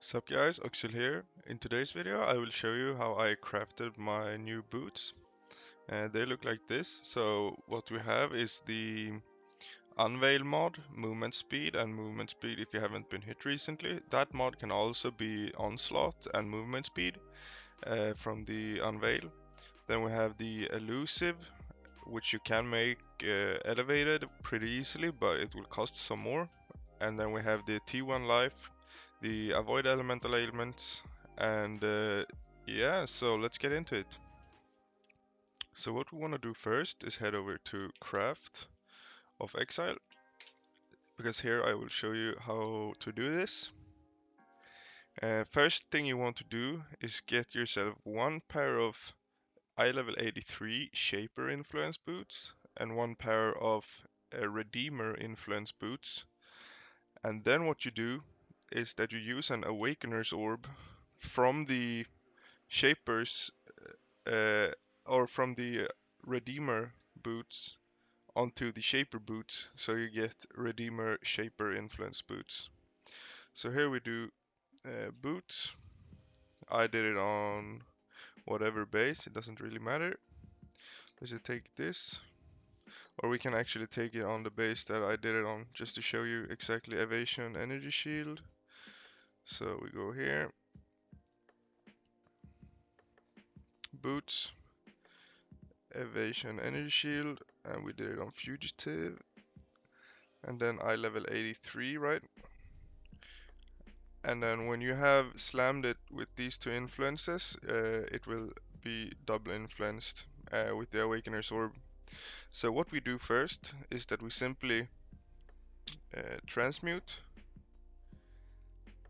Sup guys, Oxil here. In today's video I will show you how I crafted my new boots. They look like this. So what we have is the Unveil mod, movement speed and movement speed if you haven't been hit recently. That mod can also be Onslaught and movement speed from the Unveil. Then we have the Elusive, which you can make elevated pretty easily, but it will cost some more. And then we have the T1 life, the avoid elemental ailments, and yeah, so let's get into it. So what we want to do first is head over to Craft of Exile, because here I will show you how to do this. First thing you want to do is get yourself one pair of eye level 83 Shaper influence boots and one pair of Redeemer influence boots. And then what you do is that you use an Awakener's Orb from the Shapers or from the Redeemer boots onto the Shaper boots, so you get Redeemer Shaper influence boots. So here we do boots. I did it on whatever base, it doesn't really matter. Let's just take this, or we can actually take it on the base that I did it on, just to show you exactly evasion energy shield. So we go here, boots, evasion energy shield, and we did it on fugitive, and then eye level 83, right? And then when you have slammed it with these two influences, it will be double influenced with the Awakener's Orb. So what we do first is that we simply transmute,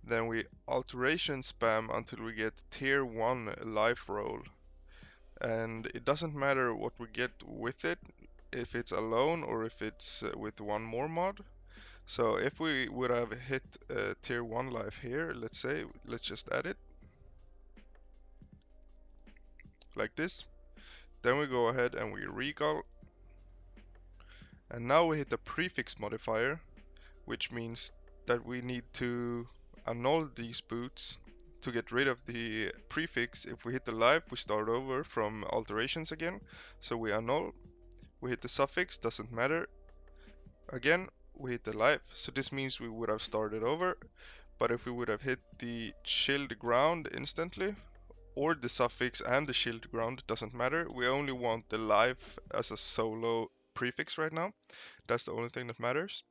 then we alteration spam until we get tier 1 life roll. And it doesn't matter what we get with it, if it's alone or if it's with one more mod. So if we would have hit tier 1 life here, let's say, let's just add it like this. Then we go ahead and we recall. And now we hit the prefix modifier, which means that we need to annul these boots to get rid of the prefix. If we hit the life, we start over from alterations again. So we annul, we hit the suffix, doesn't matter. Again, we hit the life, so this means we would have started over. But if we would have hit the shield ground instantly, or the suffix and the shield ground, doesn't matter. We only want the life as a solo prefix right now. That's the only thing that matters.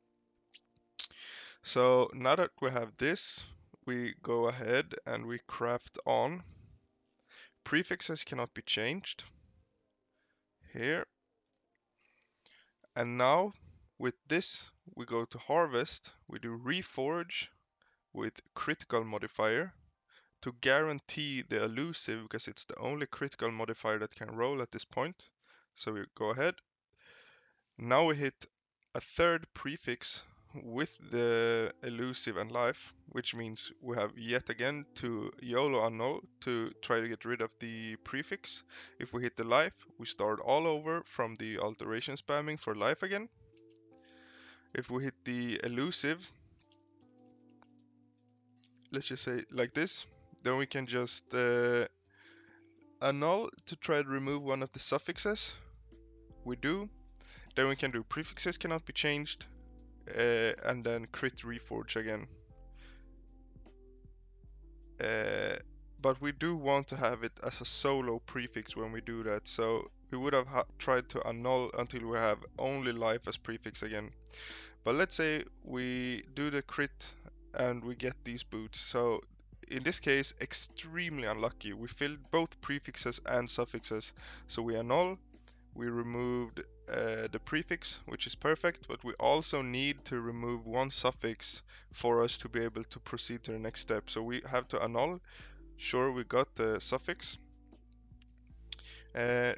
So now that we have this, we go ahead and we craft on. Prefixes cannot be changed. Here. And now with this, we go to harvest. We do reforge with critical modifier to guarantee the elusive, because it's the only critical modifier that can roll at this point. So we go ahead. Now we hit a third prefix with the elusive and life, which means we have yet again to YOLO annul to try to get rid of the prefix. If we hit the life, we start all over from the alteration spamming for life again. If we hit the elusive, let's just say like this, then we can just annul to try to remove one of the suffixes. We do. Then we can do prefixes cannot be changed, and then crit reforge again. But we do want to have it as a solo prefix when we do that, so we would have tried to annul until we have only life as prefix again. But let's say we do the crit and we get these boots. So in this case, extremely unlucky. We filled both prefixes and suffixes. So we annul, we removed the prefix, which is perfect, but we also need to remove one suffix for us to be able to proceed to the next step. So we have to annul. Sure, we got the suffix.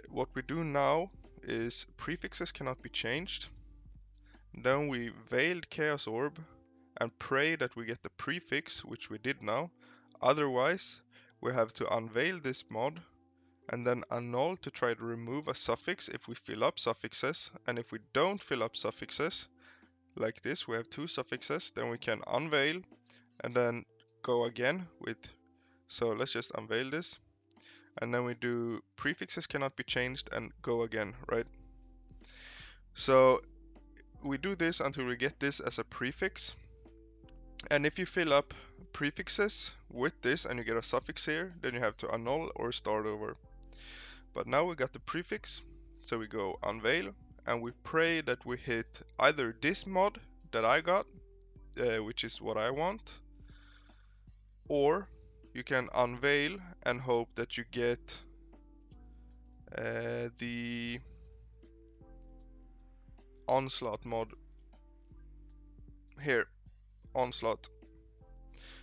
What we do now is prefixes cannot be changed. Then we veiled Chaos Orb and pray that we get the prefix, which we did now. Otherwise, we have to unveil this mod and then annul to try to remove a suffix if we fill up suffixes. And if we don't fill up suffixes, like this, we have two suffixes, then we can unveil and then go again with, so let's just unveil this. And then we do prefixes cannot be changed and go again, right? So we do this until we get this as a prefix. And if you fill up prefixes with this and you get a suffix here, then you have to annul or start over. But now we got the prefix, so we go unveil, and we pray that we hit either this mod that I got, which is what I want, or you can unveil and hope that you get the Onslaught mod here, Onslaught.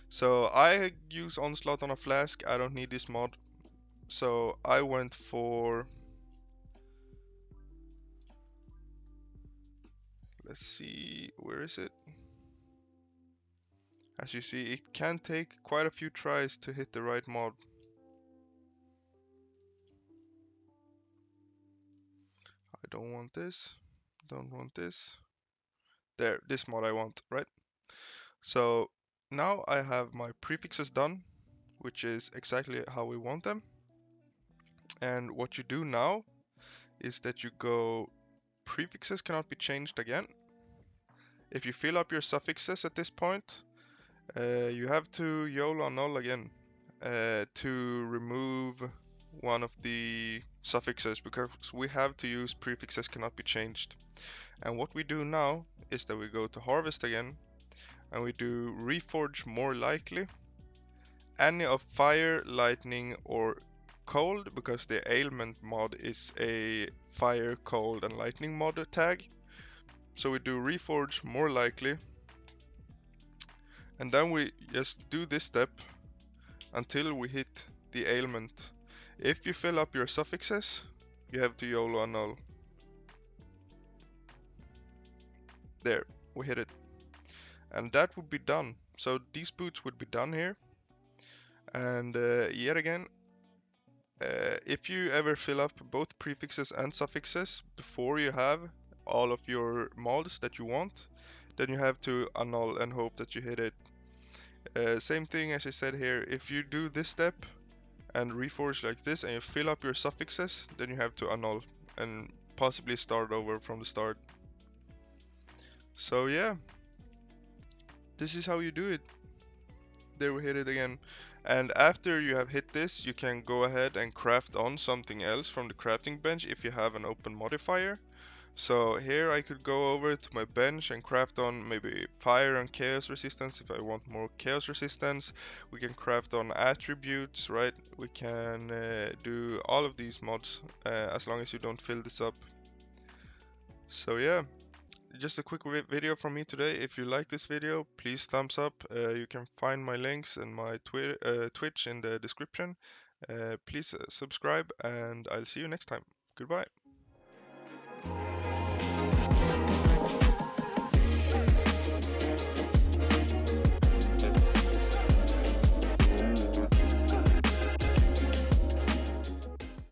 So I use Onslaught on a flask, I don't need this mod, so I went for, let's see, where is it? As you see, it can take quite a few tries to hit the right mod. I don't want this, don't want this. There, this mod I want, right? So now I have my prefixes done, which is exactly how we want them. And what you do now is that you go prefixes cannot be changed again. If you fill up your suffixes at this point, you have to YOLO null again to remove one of the suffixes, because we have to use prefixes cannot be changed. And what we do now is that we go to harvest again and we do reforge more likely, any of fire, lightning or cold, because the ailment mod is a fire, cold and lightning mod tag. So we do reforge more likely, and then we just do this step until we hit the ailment. If you fill up your suffixes, you have to YOLO annul. There, we hit it. And that would be done. So these boots would be done here. And yet again, if you ever fill up both prefixes and suffixes before you have all of your mods that you want, then you have to annul and hope that you hit it. Same thing as I said here, if you do this step and reforge like this and you fill up your suffixes, then you have to annul and possibly start over from the start. So yeah, this is how you do it. There we hit it again. And after you have hit this, you can go ahead and craft on something else from the crafting bench if you have an open modifier. So here I could go over to my bench and craft on maybe fire and chaos resistance if I want more chaos resistance. We can craft on attributes, right? We can do all of these mods as long as you don't fill this up. So yeah, just a quick video from me today. If you like this video, please thumbs up. You can find my links and my Twitch in the description. Please subscribe and I'll see you next time. Goodbye.